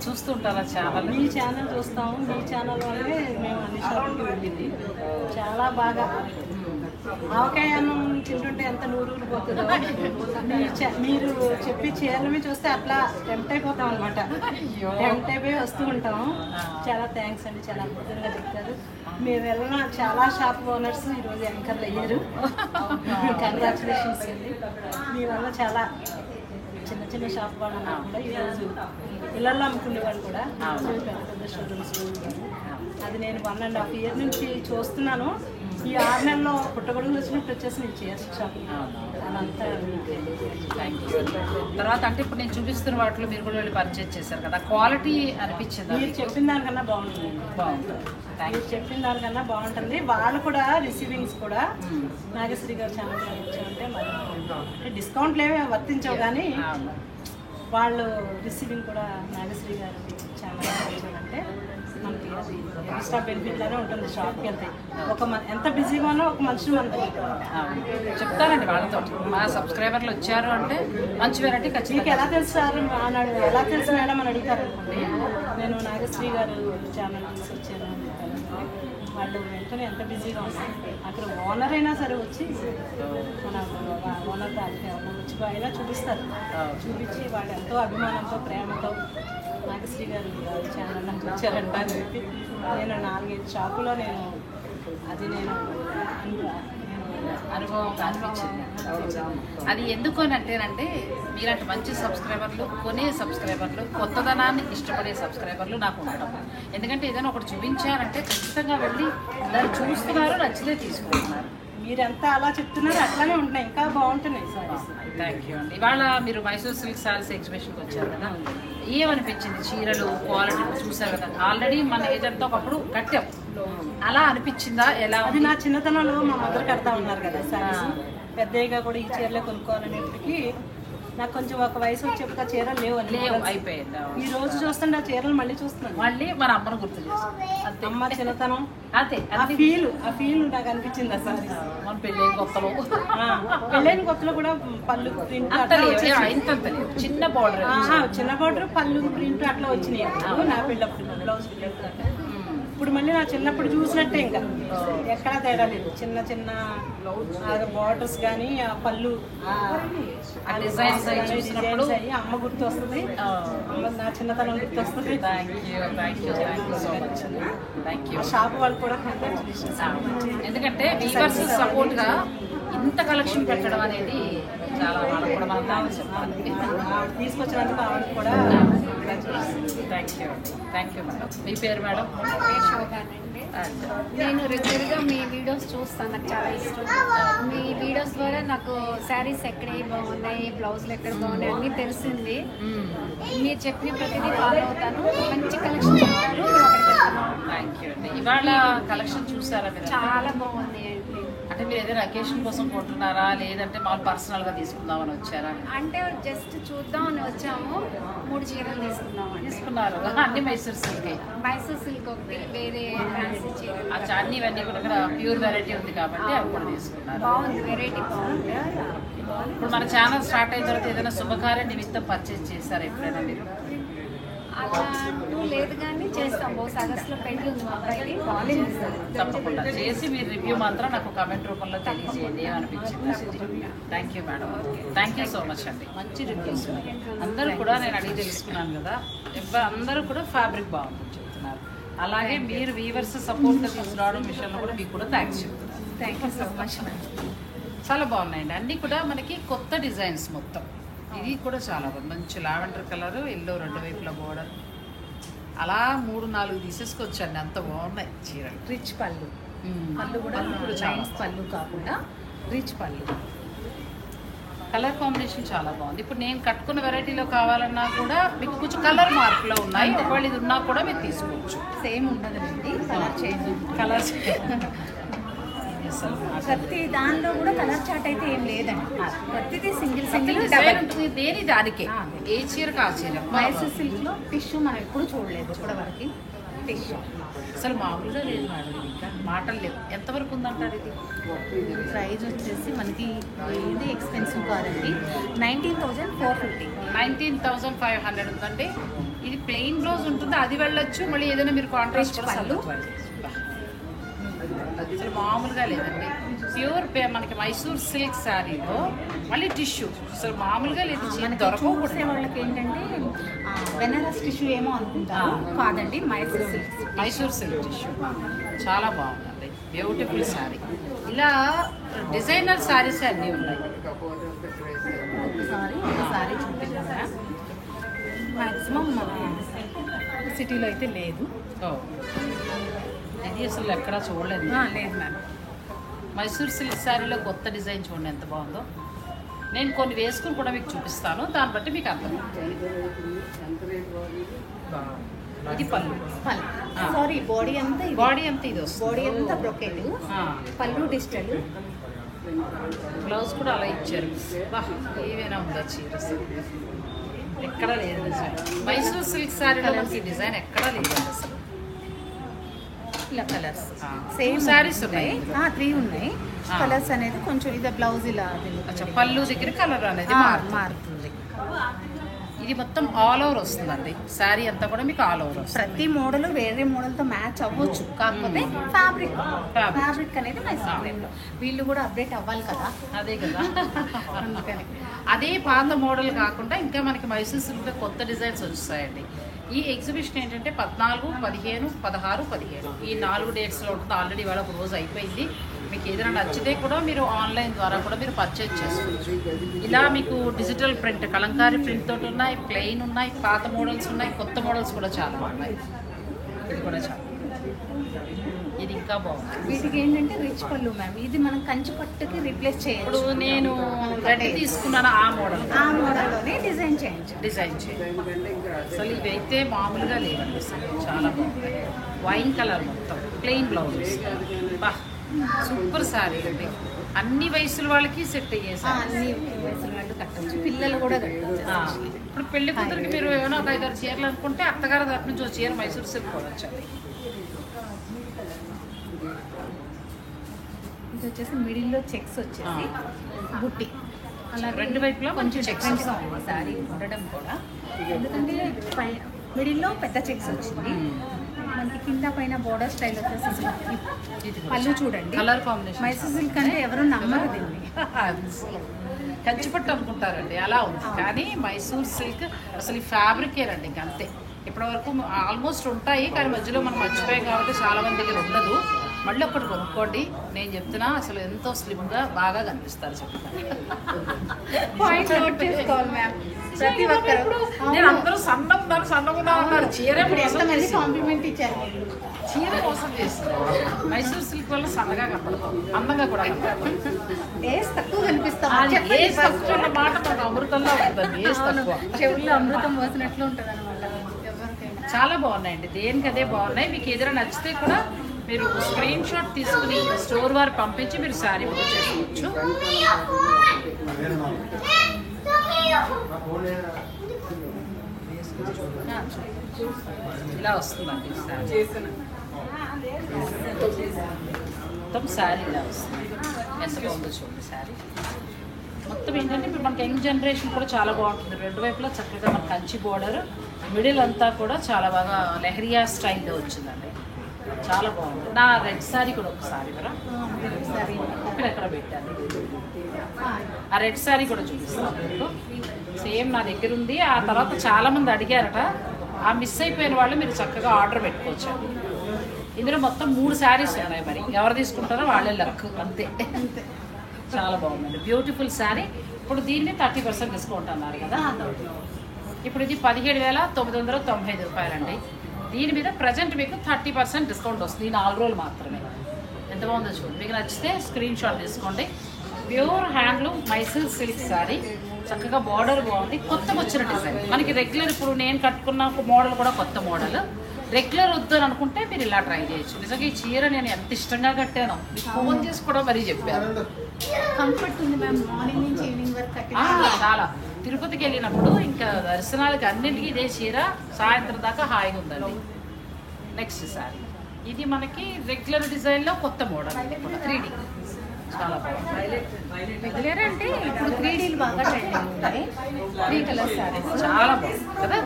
చూస్తూ ఉంటారా ఛానల్? మీ ఛానల్ చూస్తాము. మీ ఛానల్ వల్లే మేము అన్ని షాపులకి వెళ్ళింది. చాలా బాగా ఆవకాయ అన్నం తింటుంటే ఎంత నూరులు పోతుందో. మీరు చెప్పి చీరలమే చూస్తే అట్లా టెంప్ట్ అయిపోతాం అనమాట. టెంప్ట్ అయిపోయి వస్తూ ఉంటాము. చాలా థ్యాంక్స్ అండి, చాలా అద్భుతంగా చెప్తారు. మీరు వెళ్ళిన చాలా షాప్ ఓనర్స్ ఈరోజు యాంకర్లు అయ్యారు. కంగ్రాచులేషన్స్ అండి. మీ వల్ల చాలా చిన్న చిన్న షాప్ వాళ్ళు కూడా ఈరోజు ఇళ్ళల్లో అమ్ముకునే వాళ్ళు కూడా పెద్ద పెద్ద షోరూమ్స్. అది నేను 1.5 years నుంచి చూస్తున్నాను. ఈ 6 నెలల్లో పుట్టగొడుగులు వచ్చినప్పుడు వచ్చేసి నేను చేయాల్సిన షాప్ అదంతా. Thank you. తర్వాత అంటే ఇప్పుడు నేను చూపిస్తున్న వాటిలో మీరు కూడా వెళ్ళి పర్చేజ్ చేశారు కదా, క్వాలిటీ అనిపించింది? మీరు చెప్పిన దానికన్నా బాగుంటుంది. మీరు చెప్పిన దానికన్నా బాగుంటుంది. వాళ్ళు కూడా రిసీవింగ్స్ కూడా నాగశ్రీ గారు ఛానల్ ఇచ్చామంటే మరి డిస్కౌంట్లు ఏమీ వర్తించవు, కానీ వాళ్ళు రిసీవింగ్ కూడా నాగశ్రీ గారు ఛానల్ ఇచ్చామంటే మనకి అది ఎక్స్ట్రా బెనిఫిట్ లానే ఉంటుంది. షాప్కి వెళ్తే ఎంత బిజీగా ఉన్నా ఒక మనిషి మనకి చెప్తానండి వాళ్ళతో. మా సబ్స్క్రైబర్లు వచ్చారు అంటే మంచి వెరైటీ ఖచ్చితంగా. మీకు ఎలా తెలుసు సార్ అన్నాడు, ఎలా తెలుసు మేడం అని అడుగుతారు అనుకోండి. నేను నాగశ్రీ గారు ఛానల్ చూసి వచ్చాను. వాళ్ళు వెంటనే ఎంత బిజీగా ఉన్నారు. అక్కడ ఓనర్ అయినా సరే వచ్చి మన ఓనర్ వచ్చి అయినా చూపిస్తారు. చూపించి వాళ్ళు ఎంతో అభిమానంతో ప్రేమతో నాగశ్రీ గారు ఛానల్ నాకు వచ్చారంట అని చెప్పి నేను 4-5 షాపులో నేను అనుభవం అనిపించింది. అది ఎందుకు అని అంటేనంటే మీలాంటి మంచి సబ్స్క్రైబర్లు, కొనే సబ్స్క్రైబర్లు, కొత్తదనాన్ని ఇష్టపడే సబ్స్క్రైబర్లు నాకు ఉండటం. ఎందుకంటే ఏదైనా ఒకటి చూపించారంటే ఖచ్చితంగా వెళ్ళి దాన్ని చూస్తున్నారు, నచ్చితే తీసుకుంటున్నారు. మీరంతా అలా చెప్తున్నారు, అట్లానే ఉంటున్నాయి, ఇంకా బాగుంటున్నాయి సారీస్. థ్యాంక్ యూ అండి. ఇవాళ మీరు మైసూర్ సిల్క్ సారీస్ ఎగ్జిబిషన్కి వచ్చారు కదా, ఏమనిపించింది? చీరలు క్వాలిటీ చూసారు కదా, ఆల్రెడీ మన ఏదంతా ఒకప్పుడు కట్టాం, అలా అనిపించిందా? ఎలా? అది నా చిన్నతనంలో మా మదర్ కడతా ఉన్నారు కదా సారీస్. పెద్దగా కూడా ఈ చీరలే కొనుక్కోవాలనేప్పటికీ నాకు కొంచెం ఒక వయసు వచ్చేప్పుడు చీరలు లేవు అయిపోయింది. ఈ రోజు చూస్తుంటే ఆ చీరలు మళ్ళీ చూస్తున్నాను. మళ్ళీ మన అమ్మను గుర్తు చేస్తాం. అమ్మ చిన్నతనం అదే ఆ ఫీల్ నాకు అనిపించింది. ఆ సారీస్ మన పెళ్ళైన కొత్తలో, పెళ్ళైన కొత్తలో కూడా పళ్ళు ప్రింట్ చిన్న బార్డర్, చిన్న బార్డర్ పళ్ళు ప్రింట్ అట్లా వచ్చినాయి నా పెళ్ళప్పుడు, బ్లౌజ్ ఇప్పుడు మళ్ళీ నా చిన్నప్పుడు చూసినట్టే ఇంకా ఎక్కడా తేడా లేదు. చిన్న చిన్న బార్డర్స్ కానీ ఆ పళ్ళు డిజైన్స్ అయ్యి అమ్మ గుర్తు వస్తుంది. అమ్మ నా చిన్నతనం గుర్తు వస్తుంది. షాప్ వాళ్ళు కూడా ఎందుకంటే వీవర్స్ సపోర్ట్ గా ఇంత కలెక్షన్ పెట్టడం అనేది చాలా, వాళ్ళకి కూడా మనం చెప్పాలి. తీసుకొచ్చినందుకు ఆవిడకి కూడా థ్యాంక్ యూ మేడం. మీ పేరు మేడం? నేను రెగ్యులర్గా మీ వీడియోస్ చూస్తాను, నాకు చాలా ఇష్టం. మీ వీడియోస్ ద్వారా నాకు శారీస్ ఎక్కడ బాగున్నాయి, బ్లౌజులు ఎక్కడ బాగున్నాయి అన్నీ తెలిసింది. మీరు చెప్పిన ప్రతిదీ ఫాలో అవుతాను. మంచి కలెక్షన్ చెప్తారు. థ్యాంక్ యూ అండి. ఇవాళ కలెక్షన్ చూసారా మీరు? చాలా బాగుంది అండి. అంటే మీరు ఏదైనా అకేషన్ కోసం కొంటున్నారా లేదంటే మాకు పర్సనల్గా తీసుకుందామని వచ్చారా? అంటే జస్ట్ చూద్దామని వచ్చాము. 3 చీరలు తీసుకున్నామండి. తీసుకున్నారు అన్ని మైసూర్ సిల్క్. మైసూర్ సిల్క్ ఒకటి, వేరే ఫ్యాన్సీ చీరలు అన్ని ఇవన్నీ కూడా ఇక్కడ ప్యూర్ వెరైటీ ఉంది కాబట్టి అవి కూడా తీసుకున్నారు. బాగుంది, వెరైటీ బాగుంది. ఇప్పుడు మన ఛానల్ స్టార్ట్ అయిన తర్వాత ఏదైనా శుభకార్య నిమిత్తం పర్చేజ్ చేశారా ఎప్పుడైనా మీరు? అలా అంటూ లేదు కానీ చేస్తాం. బహుశా ఆగస్టులో పెళ్లి ఉంది మా అబ్బాయికి, కాలేజ్ ఇస్తారు. తప్పకుండా చేసి మీరు రివ్యూ మాత్రం నాకు కమెంట్ రూపంలో తెలియజేయండి ఏమనిపించింది. Thank you madam. Thank you so much అండి. మంచి రివ్యూస్ అందరూ కూడా నేను అడిగి తెలుసుకున్నాను కదా, అందరూ కూడా ఫ్యాబ్రిక్ బాగుందని చెప్తున్నారు. అలాగే మీరు వీవర్స్ సపోర్ట్గా తీసుకురావడం విషయంలో కూడా మీకు కూడా థ్యాంక్స్ చెప్తున్నారు. Thank you so much ma'am. చాలా బాగున్నాయండి అన్నీ కూడా మనకి కొత్త డిజైన్స్ మొత్తం. ఇది కూడా చాలా బాగుంది, మంచి లావెండర్ కలర్, ఎల్లో 2 వైపుల బోర్డర్, అలా 3-4 తీసేసుకొచ్చండి, అంత బాగున్నాయి చీరలు. రిచ్ పళ్ళు, పళ్ళు కూడా లైన్స్ పళ్ళు కాకుండా రిచ్ పళ్ళు. కలర్ కాంబినేషన్ చాలా బాగుంది. ఇప్పుడు నేను కట్టుకున్న వెరైటీలో కావాలన్నా కూడా మీకు కొంచెం కలర్ మార్పులో ఉన్నాయి. ఒకవేళ ఇది ఉన్నా కూడా మీరు తీసుకోవచ్చు. సేమ్ ఉండదండి, కలర్ చేంజ్. కలర్స్ ప్రతి దానిలో కూడా కలర్ చాట్ అయితే ఏం లేదండి, ప్రతిదీ సింగిల్ సింగిల్ డిజైన్ ఉంటుంది, దేని దానికే, ఏ చీరకు ఆ చీర. మైసూర్ సిల్క్ లో టిష్యూ మనం ఎప్పుడు చూడలేదు ఇప్పటి వరకు. టిష్యూ అసలు మామూలుగా లేదు మేడం, ఇంకా మాటలు లేవు. ఎంతవరకు ఉందంటారు ఇది? ప్రైస్ వచ్చేసి మనకి ఇది ఎక్స్పెన్సివ్ కాదండి, 19,450. 19,500 ఉందండి. ఇది ప్లెయిన్ బ్లౌజ్ ఉంటుంది, అది వెళ్ళొచ్చు. మళ్ళీ ఏదైనా మీరు కాంట్రాస్ట్ పళ్ళు. అసలు మామూలుగా లేదండి, ప్యూర్ మనకి మైసూర్ సిల్క్ శారీలో మళ్ళీ టిష్యూ అసలు మామూలుగా లేదు. దొరకవు కూడా. వాళ్ళకి ఏంటంటే బెనారస్ టిష్యూ ఏమో అనుకుంటారు, కాదండి Mysore silk. Mysore silk tissue చాలా బాగుందండి, బ్యూటిఫుల్ శారీ. ఇలా డిజైనర్ శారీస్ అన్నీ ఉన్నాయి. ఒకసారి చూపిద్దాం. మ్యాక్సిమం సిటీలో అయితే లేదు. ఇది అసలు ఎక్కడా చూడలేదు. లేదు మ్యామ్. మైసూర్ సిల్క్ శారీలో కొత్త డిజైన్ చూడండి ఎంత బాగుందో. నేను కొన్ని వేసుకుని కూడా మీకు చూపిస్తాను, దాన్ని బట్టి మీకు అర్థం. ఇది పళ్ళు, సారీ బాడీ అంతా బాడీ అంతా ఇది వస్తుంది. బాడీ అంతా బ్రొకెట్, పళ్ళు డిజిటల్, బ్లౌజ్ కూడా అలా ఇచ్చారు. బా ఏమైనా ఉందా చీర అసలు ఎక్కడా లేదు. మైసూర్ సిల్క్ శారీలో మనకి డిజైన్ ఎక్కడా లేదు అసలు. ఇలా కలర్స్ సేమ్ శారీస్ ఉన్నాయి, 3 ఉన్నాయి. కలర్స్ అనేది కొంచెం ఇది బ్లౌజ్ ఇలా పళ్ళు దగ్గర కలర్ అనేది మారుతుంది. ఇది మొత్తం ఆల్ ఓవర్ వస్తుందండి, శారీ అంతా కూడా మీకు ఆల్ ఓవర్ వస్తుంది. ప్రతి మోడల్ వేరే మోడల్తో మ్యాచ్ అవ్వచ్చు, కాకపోతే ఫ్యాబ్రిక్ అనేది మైసూర్. వీళ్ళు కూడా అప్డేట్ అవ్వాలి కదా, అదే కదా. అందుకని అదే పాత మోడల్ కాకుండా ఇంకా మనకి మైసూర్ సిల్క్ కొత్త డిజైన్స్ వచ్చాయండి. ఈ ఎగ్జిబిషన్ ఏంటంటే 14, 15, 16, 17 ఈ 4 డేట్స్లో ఉంటుంది. ఆల్రెడీ ఇవాళ ఒక రోజు అయిపోయింది. మీకు ఏదైనా నచ్చితే కూడా మీరు ఆన్లైన్ ద్వారా కూడా మీరు పర్చేజ్ చేసుకోవచ్చు. ఇలా మీకు డిజిటల్ ప్రింట్, కలంకారీ ప్రింట్ తోటి ఉన్నాయి, ప్లెయిన్ ఉన్నాయి, పాత మోడల్స్ ఉన్నాయి, కొత్త మోడల్స్ కూడా చాలా ఉన్నాయి. ఇది కూడా చాలా, ఇది ఇంకా బాగుంది. వీటికి ఏంటంటే రిచ్ పళ్ళు మ్యామ్. ఇది మనం కంచి పట్టుకి రీప్లేస్ చేయొచ్చు. ఇప్పుడు నేను రెడ్ తీసుకున్నాను, ఆ మోడల్లోనే డిజైన్ చేయండి. అసలు ఇవైతే మామూలుగా లేవండి, అసలు చాలా బాగుంటాయి. వైన్ కలర్ మొత్తం ప్లెయిన్ బ్లౌజెస్, బా సూపర్ శారీ అండి. అన్ని వయసుల వాళ్ళకి సెట్ అయ్యే అన్ని వయసుల వాళ్ళు కట్టచ్చు, పిల్లలు కూడా కట్టచ్చు. ఇప్పుడు పెళ్లి కూతురికి మీరు ఏమైనా ఒక 5-6 చీరలు అనుకుంటే అత్తగారి తరపు నుంచి ఒక చీర మైసూర్ సిల్క్ కొనొచ్చండి. ఇది వచ్చేసి మిడిల్లో చెక్స్ వచ్చేసి బుట్టి, అలా 2 వైపులా కొంచెం డిఫరెంట్గా ఉంది శారీ ఉండడం కూడా. ఎందుకంటే మిడిల్లో పెద్ద చెక్స్ వచ్చింది, మనకి కింద పైన బోర్డర్ స్టైల్ వచ్చేసి. పళ్ళు చూడండి, కలర్ కాంబినేషన్ మైసూర్ సిల్క్ అంటే ఎవరు నమ్మరు దీన్ని. కంచిపట్టు అనుకుంటారండి, అలా ఉంది. కానీ మైసూర్ సిల్క్ అసలు ఈ ఫ్యాబ్రికేనండి ఇంక అంతే. ఇప్పటివరకు ఆల్మోస్ట్ ఉంటాయి, కానీ మధ్యలో మనం మర్చిపోయాం కాబట్టి చాలా మంది దగ్గర ఉండదు. మళ్ళీ ఒకటి కొనుక్కోండి, నేను చెప్తున్నా అసలు ఎంతో స్లిమ్గా బాగా కనిపిస్తారు. పాయింట్ నోట్ చేసుకోవాలి మ్యామ్. ప్రతి ఒక్కరు నేను అందరూ సన్నగా ఉన్నారు, చీర ఎంతమంది కాంప్లిమెంట్ ఇచ్చారు. చీర మోసం చేస్తున్నారు. మైసూర్ సిల్క్ వల్ల సన్నగా కనపడతాం, అందంగా కూడా కనపడతాం. ఏస్ తక్కువ కనిపిస్తాం. ఏస్ తక్కువ మాట మనకు అమృతంలో ఉంటుంది. ఏస్ తక్కువ చెవుల్లో అమృతం పోసినట్లు ఉంటుంది అనమాట. చాలా బాగున్నాయండి, దేనికి అదే బాగున్నాయి. మీకు ఏదైనా నచ్చితే కూడా మీరు స్క్రీన్ షాట్ తీసుకుని స్టోర్ వారు పంపించి మీరు శారీ బుక్ చేసుకోవచ్చు. ఇలా వస్తుందండి శారీ, మొత్తం శారీ ఇలా వస్తుంది. ఎంత బాగుందో చూడండి శారీ మొత్తం. ఏంటంటే ఇప్పుడు మనకి యంగ్ జనరేషన్ కూడా చాలా బాగుంటుంది. రెండు వైపులా చక్కగా మన కంచి బోర్డర్, మిడిల్ అంతా కూడా చాలా బాగా లెహరియా స్టైల్లో వచ్చిందండి, చాలా బాగుంది. నా రెడ్ శారీ కూడా ఒకసారి కదా ఎక్కడ పెట్టాను, ఆ రెడ్ శారీ కూడా చూపిస్తాను మీకు. సేమ్ నా దగ్గర ఉంది. ఆ తర్వాత చాలామంది అడిగారట, ఆ మిస్ అయిపోయిన వాళ్ళు మీరు చక్కగా ఆర్డర్ పెట్టుకోవచ్చు. ఇందులో మొత్తం 3 శారీస్ ఉన్నాయి, మరి ఎవరు తీసుకుంటారో వాళ్ళే లక్ అంతే. చాలా బాగుందండి, బ్యూటిఫుల్ శారీ. ఇప్పుడు దీన్ని 30% డిస్కౌంట్ అన్నారు కదా. ఇప్పుడు ఇది 17,995 రూపాయలండి. దీని మీద ప్రజెంట్ మీకు 30% డిస్కౌంట్ వస్తుంది. 4 రోజులు మాత్రమే. ఎంత బాగుందో చూడండి. మీకు నచ్చితే స్క్రీన్ షాట్ తీసుకోండి. Pure handloom Mysore silk sari, చక్కగా బార్డర్ బాగుంది, కొత్తగా వచ్చిన డిజైన్. మనకి రెగ్యులర్ ఇప్పుడు నేను కట్టుకున్న మోడల్ కూడా కొత్త మోడల్. రెగ్యులర్ వద్దు అని అనుకుంటే మీరు ఇలా ట్రై చేయొచ్చు. నిజంగా ఈ చీర నేను ఎంత ఇష్టంగా కట్టాను, మీకు ఫోన్ చేసి కూడా మరీ చెప్పాను. కంఫర్ట్ ఉంది మ్యామ్, మార్నింగ్ నుంచి ఈవినింగ్ వరకు చాలా. తిరుపతికి వెళ్ళినప్పుడు ఇంకా దర్శనాలకి అన్నింటికి ఇదే చీర, సాయంత్రం దాకా హాయిగా ఉందండి. నెక్స్ట్ శారీ ఇది మనకి రెగ్యులర్ డిజైన్లో కొత్త మోడల్, 3D, చాలా బాగుంది. రెగ్యులర్ అంటే ఇప్పుడు 3Dలు బాగా ట్రెండింగ్ ఉన్నాయి. 3 కలర్ శారీస్ చాలా బాగుంది కదా.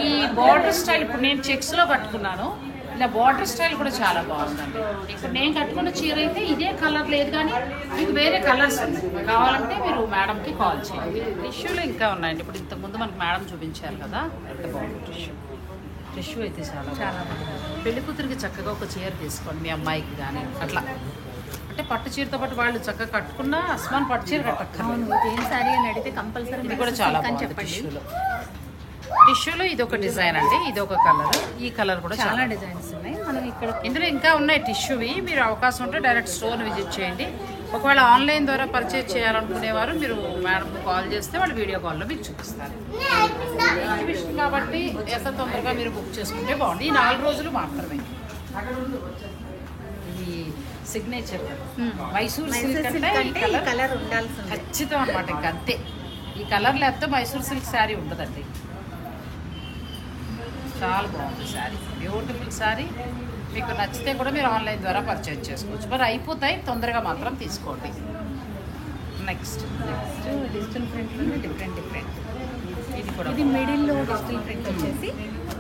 ఈ బార్డర్ స్టైల్ ఇప్పుడు నేను చెక్స్లో కట్టుకున్నాను, ఇలా బార్డర్ స్టైల్ కూడా చాలా బాగుందండి. ఇప్పుడు నేను కట్టుకున్న చీర అయితే ఇదే కలర్ లేదు, కానీ మీకు వేరే కలర్స్ ఉన్నాయి. కావాలంటే మీరు మేడంకి కాల్ చేయండి. టిష్యూలు ఇంకా ఉన్నాయండి. ఇప్పుడు ఇంతకుముందు మనకు మేడం చూపించారు కదా, ఎంత బాగుంది టిష్యూ అయితే చాలా బాగుంది. పెళ్లి కూతురికి చక్కగా ఒక చీర తీసుకోండి, మీ అమ్మాయికి కానీ అట్లా. అంటే పట్టు చీరతో పాటు వాళ్ళు చక్కగా కట్టుకున్న అస్మాన్ పట్టు చీర కట్టక్కర్లేదు. ఏం శారీ అని అడిగితే కంపల్సరీ ఇది కూడా చాలా బాగుంది. టిష్యూలో ఇది ఒక డిజైన్ అండి, ఇది ఒక కలర్, ఈ కలర్ కూడా చాలా డిజైన్స్ ఉన్నాయి. మనం ఇక్కడ ఇందులో ఇంకా ఉన్నాయి టిష్యూవి. మీరు అవకాశం ఉంటే డైరెక్ట్ స్టోర్ విజిట్ చేయండి. ఒకవేళ ఆన్లైన్ ద్వారా పర్చేజ్ చేయాలనుకునేవారు మీరు మేడంకి కాల్ చేస్తే వాళ్ళు వీడియో కాల్లో మీకు చూపిస్తారు. ఎగ్జిబిషన్ కాబట్టి ఎంత తొందరగా మీరు బుక్ చేసుకుంటే బాగుంది. ఈ 4 రోజులు మాత్రమే. ఇది సిగ్నేచర్ మైసూర్ సిల్క్ అంటే ఈ కలర్ ఉండాల్సింది ఖచ్చితం అనమాట. ఇంకా అంతే, ఈ కలర్ లేకపోతే మైసూర్ సిల్క్ శారీ ఉంటుందండి. చాలా బాగుంది శారీ, బ్యూటిఫుల్ శారీ. మీకు నచ్చితే కూడా మీరు ఆన్లైన్ ద్వారా పర్చేజ్ చేసుకోవచ్చు. మరి అయిపోతాయి, తొందరగా మాత్రం తీసుకోండి. నెక్స్ట్ డిజిటల్ ప్రింట్ డిఫరెంట్ ఇది కూడా ఇది మిడిల్లో డిజిటల్ ప్రింట్ వచ్చేసి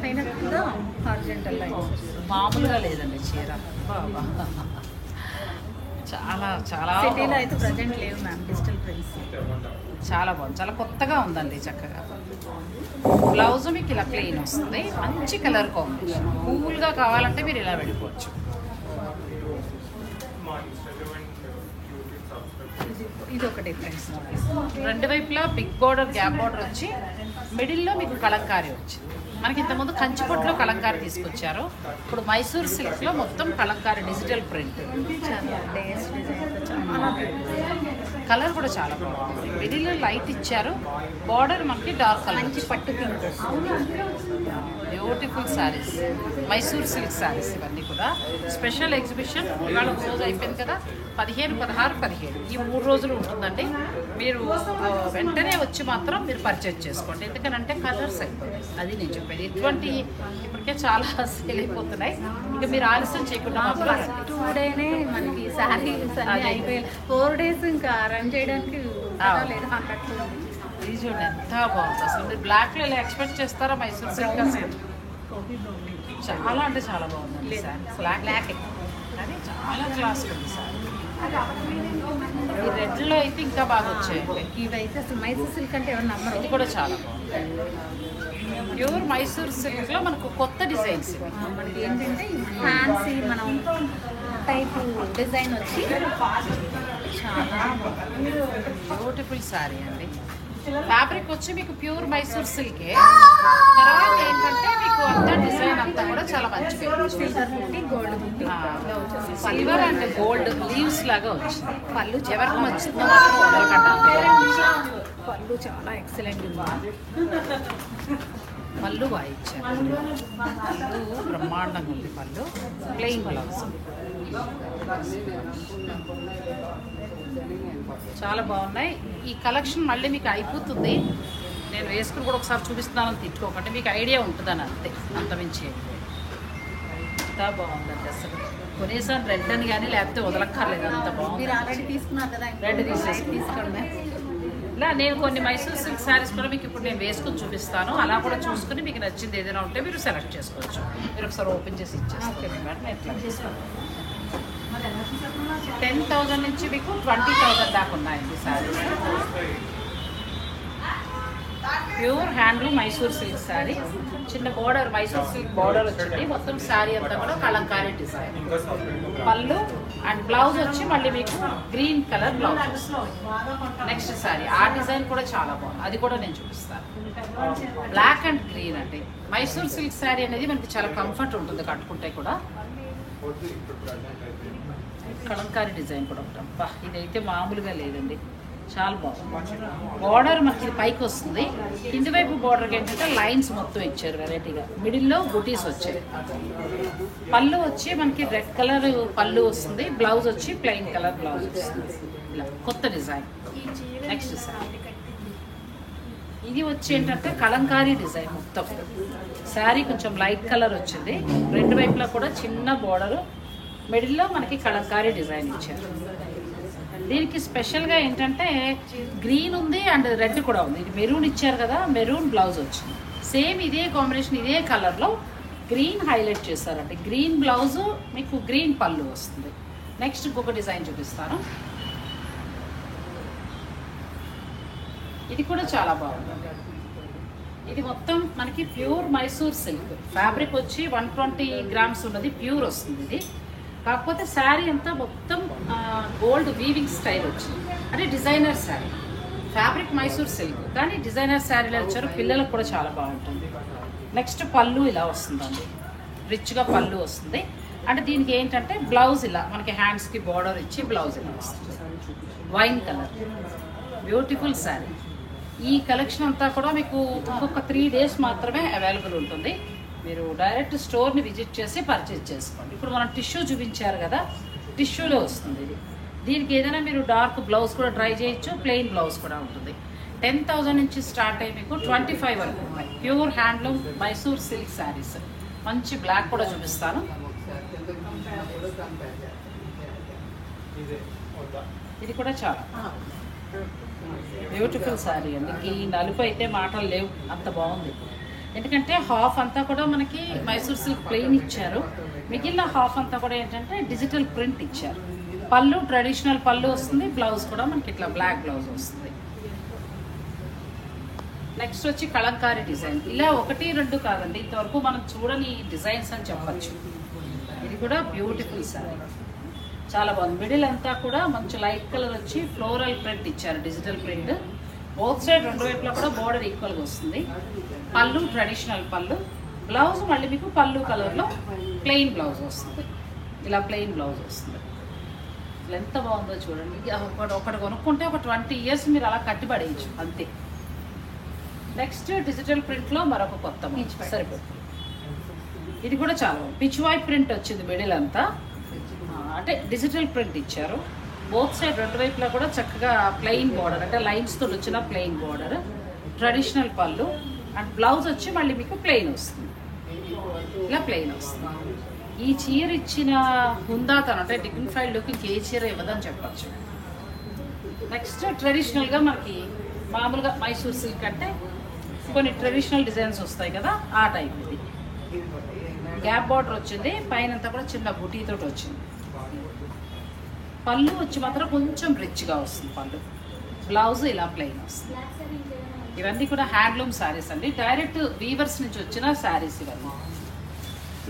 పైన కూడా హారిజంటల్ లైన్స్. మామూలుగా లేదండి చీర, బాబా చాలా చాలా సిటీలో అయితే ప్రజెంట్ లేవు మ్యామ్ డిజిటల్ ప్రింట్స్. చాలా బాగుంది, చాలా కొత్తగా ఉందండి. చక్కగా బ్లౌజ్ మీకు ఇలా ప్లెయిన్ వస్తుంది, మంచి కలర్ కాంబినేషన్. కూల్గా కావాలంటే మీరు ఇలా వెళ్ళిపోవచ్చు. ఇది ఒక డిఫరెన్స్. 2 వైపులా బిగ్ బార్డర్, గ్యాప్ బార్డర్ వచ్చి మిడిల్లో మీకు కలంకారీ వచ్చింది. మనకి ఇంతకుముందు కంచిపొట్లో కలంకారీ తీసుకొచ్చారు. ఇప్పుడు మైసూర్ సిల్క్లో మొత్తం కలంకారీ డిజిటల్ ప్రింట్. చాలా డేస్ చాలా కలర్ కూడా చాలా బాగుంది. మిడిల్ లైట్ ఇచ్చారు, బార్డర్ మనకి డార్క్ కలర్. మంచి పట్టు pink. Beautiful saris, Mysore silk saris ఇవన్నీ కూడా. స్పెషల్ ఎగ్జిబిషన్ ఇవాళ ఒక రోజు అయిపోయింది కదా, 15, 16, 17 ఈ 3 రోజులు ఉంటుందండి. మీరు వెంటనే వచ్చి మాత్రం మీరు పర్చేజ్ చేసుకోండి. ఎందుకనంటే కలర్స్ అయిపోతాయి, అది నేను చెప్పేది. ఇటువంటి ఇప్పటికే చాలా సేల్ అయిపోతున్నాయి. ఇక మీరు ఆలస్యం చేయకుండా ఫస్ట్ 2 డేనే మనకి శారీస్ అన్నీ అయిపోయాయి. 4 డేస్ ఇంకా రన్ చేయడానికి లేదు అన్నట్టు. ఇది చూడండి ఎంత బాగుంది అసలు. మీరు బ్లాక్లో ఇలా ఎక్స్పెక్ట్ చేస్తారా మైసూర్ సిల్క్? అసలు చాలా అంటే చాలా బాగుంది సార్. బ్లాక్ అది చాలా క్లాస్ ఉంది సార్. ఈ రెడ్లో అయితే ఇంకా బాగా వచ్చాయి. ఇవైతే అసలు మైసూర్ సిల్క్ అంటే ఎవరు నమ్మరు. ఇది కూడా చాలా బాగుంది. ప్యూర్ మైసూర్ సిల్క్లో మనకు కొత్త డిజైన్స్. మనకి ఏంటంటే ఫ్యాన్సీ మనం టైప్ డిజైన్ వచ్చి చాలా బ్యూటిఫుల్ శారీ అండి. ఫ్యాబ్రిక్ వచ్చి మీకు ప్యూర్ మైసూర్ సిల్కే. తర్వాత ఏంటంటే మీకు అంతా డిజైన్ అంతా కూడా చాలా మంచిగా సిల్వర్ బుట్టి, గోల్డ్ బుట్టి, సిల్వర్ అండ్ గోల్డ్ లీవ్స్ లాగా వచ్చింది. పళ్ళు ఎవరికి నచ్చిందో మాత్రం వదలకండి. పళ్ళు చాలా ఎక్సలెంట్ ఉంది. పళ్ళు బాగా ఇచ్చారు. పళ్ళు బ్రహ్మాండంగా ఉంది. పళ్ళు ప్లెయిన్ బ్లౌజ్ చాలా బాగున్నాయి. ఈ కలెక్షన్ మళ్ళీ మీకు అయిపోతుంది. నేను వేసుకుని కూడా ఒకసారి చూపిస్తున్నానని తిట్టుకోకండి, మీకు ఐడియా ఉంటుందని అంతే, అంతమించి ఎంత బాగుందండి అసలు. కొనేసారి రెడ్ అని కానీ లేకపోతే వదలక్కర్లేదు, అంత బాగుంది. మీరు ఆల్రెడీ తీసుకున్నారు కదా, రెడ్ తీసుకోండి. ఇలా నేను కొన్ని మైసూర్ సిల్క్ శారీస్ కూడా మీకు ఇప్పుడు నేను వేసుకొని చూపిస్తాను. అలా కూడా చూసుకుని మీకు నచ్చింది ఏదైనా ఉంటే మీరు సెలెక్ట్ చేసుకోవచ్చు. మీరు ఒకసారి ఓపెన్ చేసి ఇచ్చేస్తాను మేడం. ఎట్లా తీసుకోండి. 10,000 నుంచి మీకు 20,000 దాకా ఉన్నాయండి saris. Pure handloom Mysore silk sari. చిన్న బోర్డర్ మైసూర్ సిల్క్ బోర్డర్ వచ్చింది. మొత్తం శారీ అంతా కూడా కలంకారీ డిజైన్. పళ్ళు అండ్ బ్లౌజ్ వచ్చి మళ్ళీ మీకు green colour blouse. Next sari ఆ డిజైన్ కూడా చాలా బాగుంది, అది కూడా నేను చూపిస్తాను. బ్లాక్ అండ్ గ్రీన్ అండి. మైసూర్ సిల్క్ శారీ అనేది మనకి చాలా కంఫర్ట్ ఉంటుంది కట్టుకుంటే కూడా. కలంకారీ డిజైన్ కూడా ఉంటాం. ఇదైతే మామూలుగా లేదండి, చాలా బాగుంది. బార్డర్ మనకి ఇది పైకి వస్తుంది. కింది వైపు బార్డర్కి ఏంటంటే లైన్స్ మొత్తం ఇచ్చారు వెరైటీగా. మిడిల్లో బుటీస్ వచ్చాయి. పళ్ళు వచ్చి మనకి రెడ్ కలర్ పళ్ళు వస్తుంది. బ్లౌజ్ వచ్చి ప్లెయిన్ కలర్ బ్లౌజ్ వస్తుంది. ఇలా కొత్త డిజైన్. నెక్స్ట్ శారీ ఇది వచ్చి ఏంటంటే కలంకారీ డిజైన్ మొత్తం. శారీ కొంచెం లైట్ కలర్ వచ్చింది. రెండు వైపులా కూడా చిన్న బార్డరు, మిడిల్లో మనకి కలంకారీ డిజైన్ ఇచ్చారు. దీనికి స్పెషల్గా ఏంటంటే గ్రీన్ ఉంది అండ్ రెడ్ కూడా ఉంది. ఇది మెరూన్ ఇచ్చారు కదా, మెరూన్ బ్లౌజ్ వచ్చింది. సేమ్ ఇదే కాంబినేషన్, ఇదే కలర్లో గ్రీన్ హైలైట్ చేస్తారండి. గ్రీన్ బ్లౌజ్ మీకు గ్రీన్ పళ్ళు వస్తుంది. నెక్స్ట్ ఇంకొక డిజైన్ చూపిస్తాను. ఇది కూడా చాలా బాగుంది. ఇది మొత్తం మనకి ప్యూర్ మైసూర్ సిల్క్ ఫ్యాబ్రిక్ వచ్చి 120 grams ఉన్నది, ప్యూర్ వస్తుంది ఇది. కాకపోతే శారీ అంతా మొత్తం గోల్డ్ వీవింగ్ స్టైల్ వచ్చింది. అంటే designer sari. Fabric Mysore silk కానీ డిజైనర్ శారీలో వచ్చారు. పిల్లలకు కూడా చాలా బాగుంటుంది. నెక్స్ట్ పళ్ళు ఇలా వస్తుందండి, రిచ్గా పళ్ళు వస్తుంది. అంటే దీనికి ఏంటంటే బ్లౌజ్ ఇలా మనకి హ్యాండ్స్కి బార్డర్ ఇచ్చి బ్లౌజ్ ఇలా వస్తుంది. Wine colour beautiful sari. ఈ కలెక్షన్ అంతా కూడా మీకు ఇంకొక 3 days మాత్రమే అవైలబుల్ ఉంటుంది. మీరు డైరెక్ట్ స్టోర్ని విజిట్ చేసి పర్చేజ్ చేసుకోండి. ఇప్పుడు మనం టిష్యూ చూపించారు కదా, టిష్యూలో వస్తుంది ఇది. దీనికి ఏదైనా మీరు డార్క్ బ్లౌజ్ కూడా ట్రై చేయొచ్చు, ప్లెయిన్ బ్లౌజ్ కూడా ఉంటుంది. 10,000 నుంచి స్టార్ట్ అయ్యి మీకు 25 వరకు ఉన్నాయి. Pure handloom Mysore silk saris. మంచి బ్లాక్ కూడా చూపిస్తాను. ఇది కూడా చాలా బ్యూటిఫుల్ శారీ అండి. ఈ నలుపు అయితే మాటలు లేవు, అంత బాగుంది. ఎందుకంటే హాఫ్ అంతా కూడా మనకి మైసూర్ సిల్క్ ప్లెయిన్ ఇచ్చారు, మిగిలిన హాఫ్ అంతా కూడా ఏంటంటే డిజిటల్ ప్రింట్ ఇచ్చారు. పళ్ళు ట్రెడిషనల్ పళ్ళు వస్తుంది, బ్లౌజ్ కూడా మనకి ఇట్లా బ్లాక్ బ్లౌజ్ వస్తుంది. నెక్స్ట్ వచ్చి కలంకారీ డిజైన్. ఇలా 1, 2 కాదండి, ఇంతవరకు మనం చూడని డిజైన్స్ అని చెప్పచ్చు. ఇది కూడా బ్యూటిఫుల్ శారీ, చాలా బాగుంది. మిడిల్ అంతా కూడా మంచి లైట్ కలర్ వచ్చి ఫ్లోరల్ ప్రింట్ ఇచ్చారు, డిజిటల్ ప్రింట్. బోత్ సైడ్ రెండు వైపులా కూడా బోర్డర్ ఈక్వల్గా వస్తుంది. పళ్ళు ట్రెడిషనల్ పళ్ళు, బ్లౌజ్ మళ్ళీ మీకు పళ్ళు కలర్లో ప్లెయిన్ బ్లౌజ్ వస్తుంది. ఇలా ప్లెయిన్ బ్లౌజ్ వస్తుంది. ఎంత బాగుందో చూడండి. ఒకటి కొనుక్కుంటే ఒక 20 years మీరు అలా కట్టిపడేయచ్చు అంతే. నెక్స్ట్ డిజిటల్ ప్రింట్లో మరొక కొత్త సరిపోతుంది. ఇది కూడా చాలా పిచ్ వైట్ ప్రింట్ వచ్చింది. మిడిల్ అంతా అంటే డిజిటల్ ప్రింట్ ఇచ్చారు. బోత్ సైడ్ రెండు వైపులా కూడా చక్కగా ప్లెయిన్ బార్డర్, అంటే లైన్స్తో వచ్చిన ప్లెయిన్ బార్డర్, ట్రెడిషనల్ పళ్ళు అండ్ బ్లౌజ్ వచ్చి మళ్ళీ మీకు ప్లెయిన్ వస్తుంది. ఇలా ప్లెయిన్ వస్తుంది. ఈ చీర ఇచ్చిన హుందాతనం అంటే డిగ్నిఫైడ్ లుక్ ఇంకే చీర ఇవ్వదని చెప్పచ్చు. నెక్స్ట్ ట్రెడిషనల్గా మనకి మామూలుగా మైసూర్ సిల్క్ అంటే కొన్ని ట్రెడిషనల్ డిజైన్స్ వస్తాయి కదా, ఆ టైప్. ఇది గ్యాప్ బార్డర్ వచ్చింది, పైనంతా కూడా చిన్న బుటీతో వచ్చింది. పళ్ళు వచ్చి మాత్రం కొంచెం రిచ్గా వస్తుంది పళ్ళు. బ్లౌజ్ ఇలా ప్లెయిన్ వస్తుంది. ఇవన్నీ కూడా హ్యాండ్లూమ్ శారీస్ అండి, డైరెక్ట్ వీవర్స్ నుంచి వచ్చిన శారీస్ ఇవన్నీ.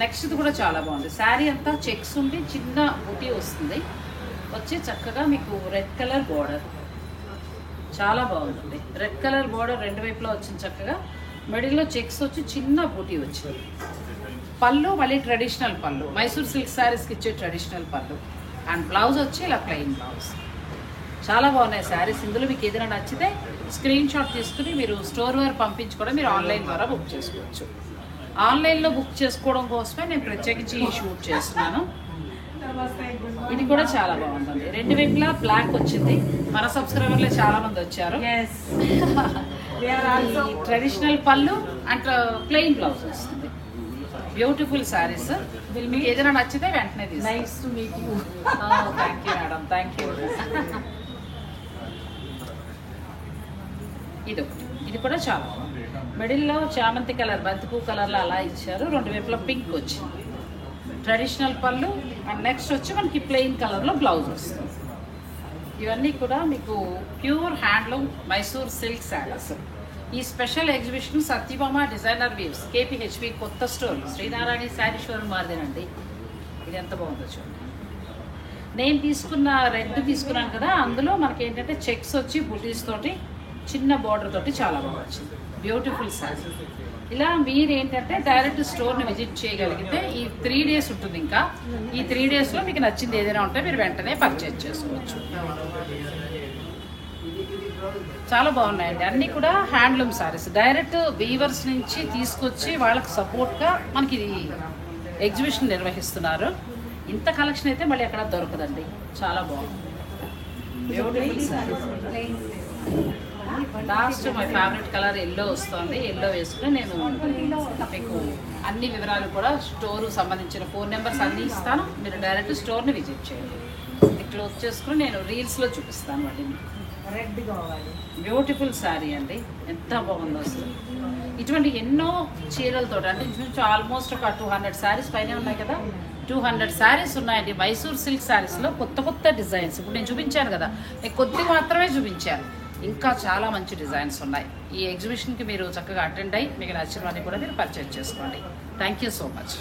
నెక్స్ట్ ఇది కూడా చాలా బాగుంది. శారీ అంతా చెక్స్ ఉండి చిన్న బుటీ వస్తుంది, వచ్చి చక్కగా మీకు రెడ్ కలర్ బార్డర్, చాలా బాగుంటుంది. రెడ్ కలర్ బార్డర్ రెండు వైపులా వచ్చింది చక్కగా. మిడిల్లో చెక్స్ వచ్చి చిన్న బుటీ వచ్చింది. పళ్ళు మళ్ళీ ట్రెడిషనల్ పళ్ళు, మైసూర్ సిల్క్ శారీస్కి ఇచ్చే ట్రెడిషనల్ పళ్ళు అండ్ బ్లౌజ్ వచ్చి ఇలా ప్లెయిన్ బ్లౌజ్. చాలా బాగున్నాయి శారీస్. ఇందులో మీకు ఏదైనా నచ్చితే స్క్రీన్ షాట్ తీసుకుని మీరు స్టోర్ వారు పంపించి కూడా మీరు ఆన్లైన్ ద్వారా బుక్ చేసుకోవచ్చు. ఆన్లైన్లో బుక్ చేసుకోవడం కోసమే నేను ప్రత్యేకించి ఈ షూట్ చేస్తున్నాను. ఇది కూడా చాలా బాగుంటుంది. రెండు వైపులా బ్లాక్ వచ్చింది. మన సబ్స్క్రైబర్లే చాలా మంది వచ్చారు. ట్రెడిషనల్ పళ్ళు అండ్ ప్లెయిన్ బ్లౌజ్ వస్తుంది. బ్యూటిఫుల్ శారీస్. మీకు ఏదైనా నచ్చితే వెంటనే nice to meet you. Thank you madam, thank you. ఇది కూడా చాలా బాగుంది. మిడిల్లో చామంతి కలర్, బంతిపూ కలర్లో అలా ఇచ్చారు. రెండు వైపులా పింక్ వచ్చింది. ట్రెడిషనల్ పళ్ళు అండ్ నెక్స్ట్ వచ్చి మనకి ప్లెయిన్ కలర్లో బ్లౌజ్ వస్తుంది. ఇవన్నీ కూడా మీకు pure handloom Mysore silk saris. ఈ special exhibition Satyabhama designer weaves KPHP కొత్త స్టోర్ శ్రీనారాయణ శారీ షోరూమ్ వారిదేనండి. ఇది ఎంత బాగుందో చూడండి. నేను తీసుకున్న రెడ్ తీసుకున్నాను కదా, అందులో మనకి ఏంటంటే చెక్స్ వచ్చి బుటీస్ తోటి చిన్న బార్డర్ తోటి చాలా బాగా వచ్చింది. బ్యూటిఫుల్ శారీ. ఇలా మీరు ఏంటంటే డైరెక్ట్ స్టోర్ని విజిట్ చేయగలిగితే ఈ 3 days ఉంటుంది. ఇంకా ఈ 3 daysలో మీకు నచ్చింది ఏదైనా ఉంటే మీరు వెంటనే పర్చేజ్ చేసుకోవచ్చు. చాలా బాగున్నాయండి. అన్నీ కూడా హ్యాండ్లూమ్ శారీస్. డైరెక్ట్ వీవర్స్ నుంచి తీసుకొచ్చి వాళ్ళకి సపోర్ట్గా మనకి ఎగ్జిబిషన్ నిర్వహిస్తున్నారు. ఇంత కలెక్షన్ అయితే మళ్ళీ ఎక్కడ దొరకదండి. చాలా బాగుంది. Beautiful saris. Lost my favourite colour yellow వస్తుంది. ఎల్లో వేసుకుని నేను మీకు అన్ని వివరాలు కూడా స్టోర్ సంబంధించిన ఫోన్ నెంబర్స్ అన్నీ ఇస్తాను. మీరు డైరెక్ట్ స్టోర్ని విజిట్ చేయండి. ఇది క్లోజ్ చేసుకుని నేను రీల్స్లో చూపిస్తాను వాటిని. రెడ్ కావాలి. బ్యూటిఫుల్ శారీ అండి. ఎంత బాగుందో అసలు. ఇటువంటి ఎన్నో చీరలతో అంటే ఇంచుమించు ఆల్మోస్ట్ ఒక 200 శారీస్ పైన ఉన్నాయి కదా. 200 శారీస్ ఉన్నాయండి. మైసూర్ సిల్క్ శారీస్లో కొత్త కొత్త డిజైన్స్. ఇప్పుడు నేను చూపించాను కదా, నేను కొద్ది మాత్రమే చూపించాను. ఇంకా చాలా మంచి డిజైన్స్ ఉన్నాయి. ఈ ఎగ్జిబిషన్కి మీరు చక్కగా అటెండ్ అయ్యి మీకు నచ్చినవన్నీ కూడా మీరు పర్చేజ్ చేసుకోండి. Thank you so much.